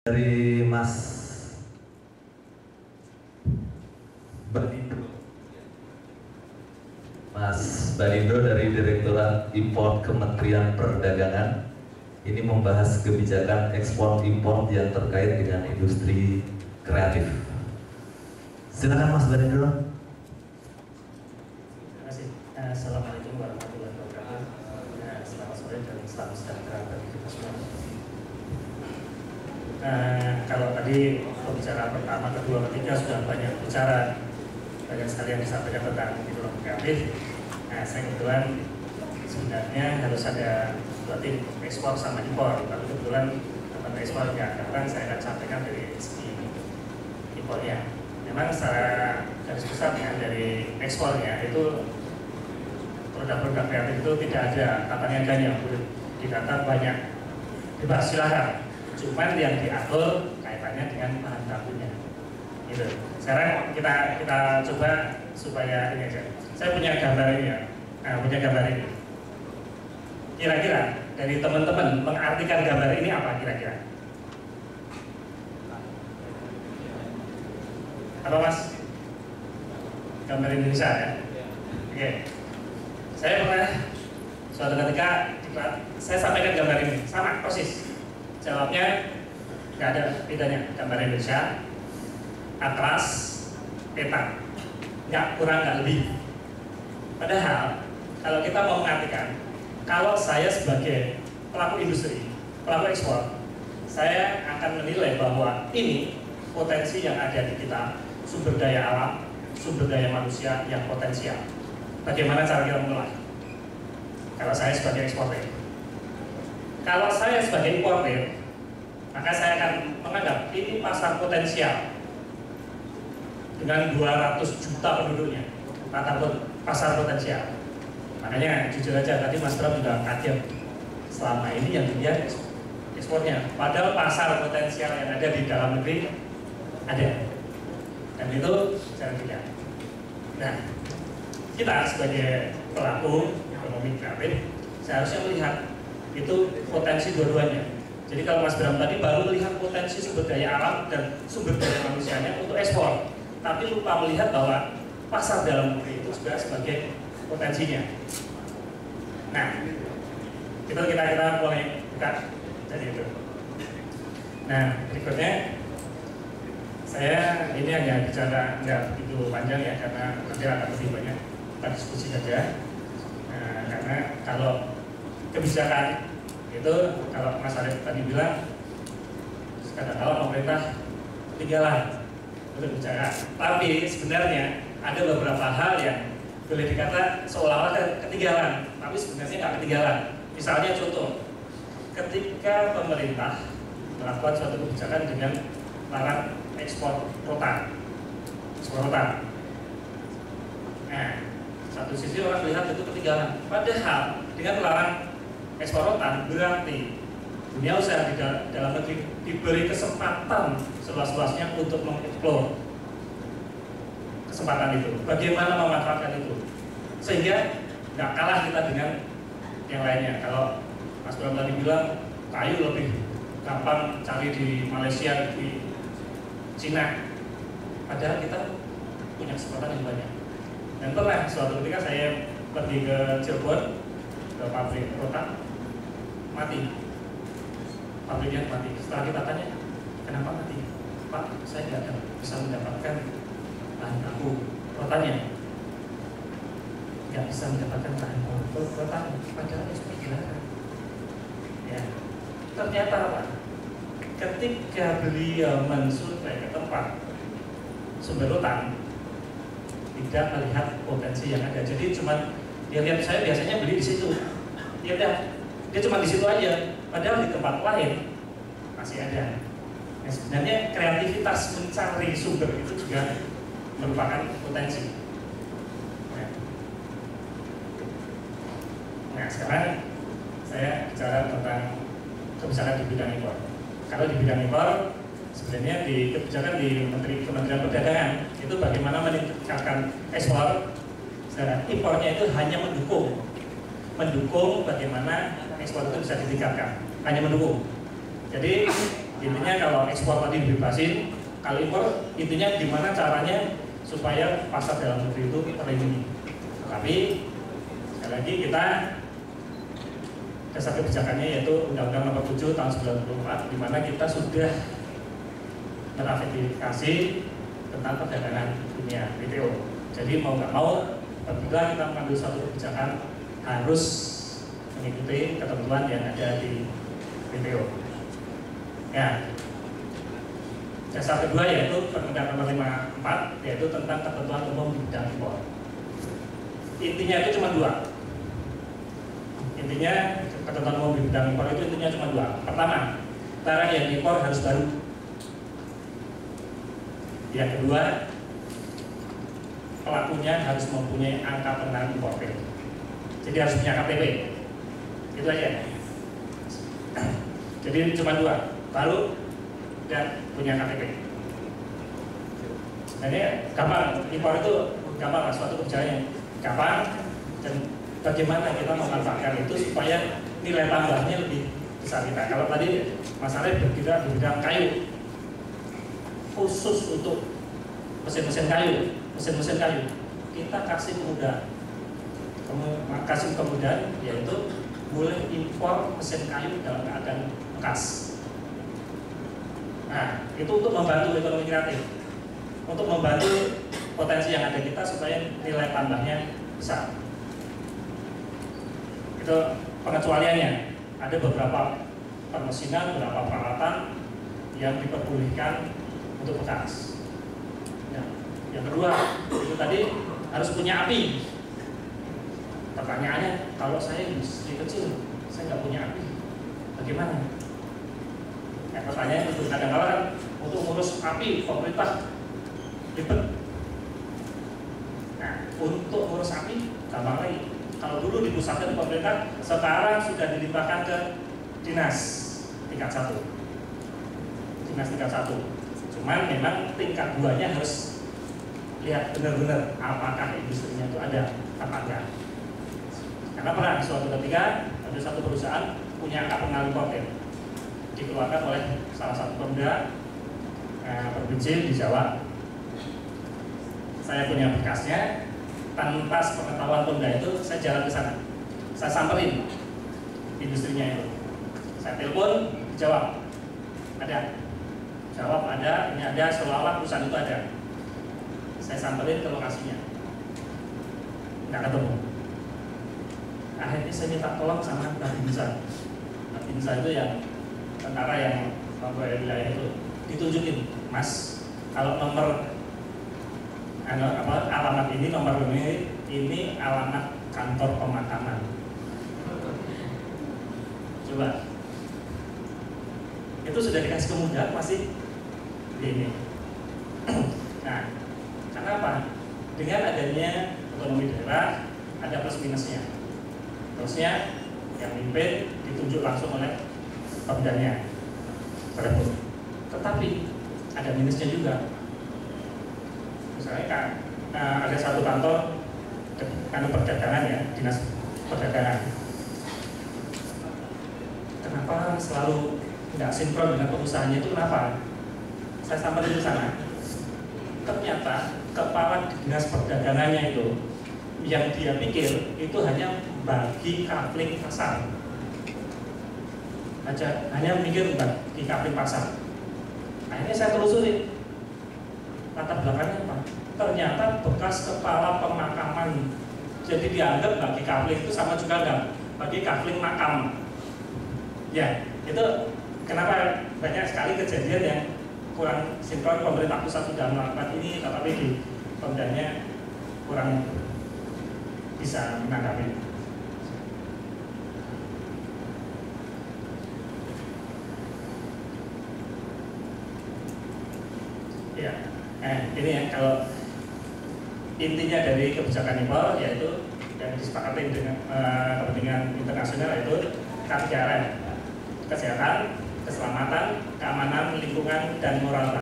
Dari Mas Barindo dari Direktorat Impor Kementerian Perdagangan ini membahas kebijakan ekspor impor yang terkait dengan industri kreatif. Silakan Mas Barindo. Terima kasih. Assalamualaikum warahmatullahi wabarakatuh. Selamat sore dan salam sejahtera bagi kita semua. Kalau tadi pembicara pertama, kedua, ketiga sudah banyak bicara, banyak sekali yang disampaikan tentang ekonomi kreatif. Saya kebetulan sebenarnya harus ada dua tim, ekspor sama impor. Tapi kebetulan tentang ekspor nggak ada, saya akan sampaikan dari segi impornya. Memang secara garis besarnya dari ekspornya itu produk-produk kreatif itu tidak ada kata niaganya, boleh dikata banyak, bebas silakan. Cuman yang diatur kaitannya dengan bahan bakunya. Gitu. Sekarang kita coba supaya ini aja. Saya punya gambar ini ya. Punya gambar ini. Kira-kira dari teman-teman mengartikan gambar ini apa kira-kira? Apa Mas? Gambar Indonesia ya? Oke. Saya pernah suatu ketika saya sampaikan gambar ini sama persis. Jawabnya nggak ada bedanya, gambar Indonesia, atlas, peta, nggak kurang nggak lebih. Padahal kalau kita mau mengartikan, kalau saya sebagai pelaku industri, pelaku ekspor, saya akan menilai bahwa ini potensi yang ada di kita, sumber daya alam, sumber daya manusia yang potensial. Bagaimana cara kita mengolah? Kalau saya sebagai eksportir. Kalau saya sebagai importer, maka saya akan menganggap ini pasar potensial dengan 200 juta penduduknya, pasar potensial. Makanya jujur aja tadi Mas Bram juga kaget, selama ini yang dilihat ekspornya, padahal pasar potensial yang ada di dalam negeri ada, dan itu jangan dilihat. Nah, kita sebagai pelaku ekonomi kreatif seharusnya melihat itu potensi dua-duanya. Jadi kalau Mas Bram tadi baru melihat potensi sumber daya alam dan sumber daya manusianya untuk ekspor, tapi lupa melihat bahwa pasar dalam negeri itu juga sebagai potensinya. Nah, kita mulai buka dari itu. Nah, berikutnya saya ini hanya bicara nggak begitu panjang ya, karena nanti akan lebih banyak kita diskusi saja. Nah, karena kalau kebijakan itu, kalau Mas Arief tadi bilang kadang-kadang pemerintah ketinggalan untuk bicara, tapi sebenarnya ada beberapa hal yang boleh dikata seolah-olah ketinggalan, tapi sebenarnya nggak ketinggalan. Misalnya contoh, ketika pemerintah melakukan suatu kebijakan dengan larang ekspor rotan. Nah, satu sisi orang melihat itu ketinggalan, padahal dengan melarang ekspor rotan berarti dunia usaha di dalam negeri diberi kesempatan seluas-luasnya untuk mengeksplor kesempatan itu. Bagaimana memanfaatkan itu sehingga nggak kalah kita dengan yang lainnya. Kalau Mas Bram tadi bilang kayu lebih gampang cari di Malaysia, di Cina, padahal kita punya kesempatan yang banyak. Dan pernah suatu ketika saya pergi ke Cirebon, ke pabrik rotan, mati, pabriknya mati. Setelah kita tanya kenapa mati, Pak, saya tidak bisa mendapatkan bahan baku rotannya, nggak bisa mendapatkan bahan baku rotan, padahal ekspor dilarang. Ya, ternyata apa? Ketika beliau mensurvei ke tempat sumber rotan, tidak melihat potensi yang ada. Jadi cuma dia lihat, saya biasanya beli di situ, ya udah, dia cuma di situ aja, padahal di tempat lain masih ada. Nah, sebenarnya kreativitas mencari sumber itu juga merupakan potensi. Nah, sekarang saya bicara tentang kebijakan di bidang impor. Kalau di bidang impor, sebenarnya di kebijakan di Kementerian Perdagangan itu bagaimana meningkatkan ekspor. Sedangkan impornya itu hanya mendukung bagaimana ekspor itu bisa ditingkatkan, hanya mendukung. Jadi Intinya kalau ekspor tadi dibebasin, kalau impor intinya gimana caranya supaya pasar dalam negeri itu terlindungi. Tapi sekali lagi kita dasar kebijakannya yaitu Undang-Undang Nomor 7 Tahun 94, di mana kita sudah meratifikasi tentang perdagangan dunia WTO. Jadi mau nggak mau, apabila kita mengambil suatu kebijakan harus mengikuti ketentuan yang ada di WTO. Ya, dasar kedua yaitu Permendak Nomor 54, yaitu tentang ketentuan umum di bidang impor. Intinya itu cuma dua. Intinya ketentuan umum di bidang impor itu intinya cuma dua. Pertama, barang yang diimpor harus baru. Yang kedua, pelakunya harus mempunyai angka pengenalan importer. Jadi harus punya KTP. Itu aja. Jadi cuma dua, baru dan punya KTP. Nah ini gampang, impor itu gampang, suatu kebijakan yang gampang, dan bagaimana kita memanfaatkan itu supaya nilai tambahnya lebih besar kita. Kalau tadi masalahnya bergerak di bidang kayu, khusus untuk mesin-mesin kayu, kita kasih kemudahan yaitu boleh impor mesin kayu dalam keadaan bekas. Nah, itu untuk membantu ekonomi kreatif, untuk membantu potensi yang ada kita supaya nilai tambahnya besar. Itu pengecualiannya. Ada beberapa permesinan, beberapa peralatan yang diperbolehkan untuk bekas. Ya. Yang kedua, itu tadi harus punya api. Pertanyaannya, kalau saya industri kecil, saya nggak punya api, bagaimana? Ya, pertanyaan itu kadang-kadang untuk ngurus api pemerintah ribet. Nah, untuk ngurus api gampang lagi. Kalau dulu dipusatkan di pemerintah, sekarang sudah dilimpahkan ke dinas tingkat 1. Dinas tingkat 1. Cuman memang tingkat 2-nya harus lihat benar-benar apakah industrinya itu ada apa enggak. Karena pernah di suatu ketika ada satu perusahaan punya angka pengenalan importer, dikeluarkan oleh salah satu pemda provinsi di Jawa. Saya punya berkasnya, tanpa pengetahuan pemda itu saya jalan ke sana, saya samperin industrinya itu, saya telepon, jawab ada, ini ada, seolah-olah perusahaan itu ada. Saya samperin ke lokasinya, nggak ketemu. Akhirnya saya minta tolong sama Babinsa. Babinsa itu yang tentara yang memperoleh wilayah itu, ditunjukin, Mas, kalau nomor alamat ini, nomor ini alamat kantor pemakaman. Coba, itu sudah dikasih kemudahan masih ini. Nah, kenapa? Dengan adanya otonomi daerah ada plus minusnya. Plusnya yang mimpin ditunjuk langsung oleh pemdanya. Tetapi ada minusnya juga. Misalnya kan ada satu kantor perdagangan ya, dinas perdagangan. Kenapa selalu tidak sinkron dengan pengusahanya itu kenapa? Saya sampai di sana. Ternyata kepala dinas perdagangannya itu yang dia pikir itu hanya bagi kapling pasar aja, hanya mikir bagi kapling pasar. Akhirnya saya telusuri latar belakangnya apa. Ternyata bekas kepala pemakaman, jadi dianggap bagi kapling itu sama juga enggak bagi kapling makam. Ya, itu kenapa banyak sekali kejadian yang kurang sinkron. Pemerintah pusat sudah melakukan ini, tetapi di pemdanya kurang bisa menanggapi. Ya, ini ya, kalau intinya dari kebijakan impor yaitu yang disepakati dengan kepentingan internasional yaitu KPR, kesehatan, keselamatan, keamanan, lingkungan, dan moral.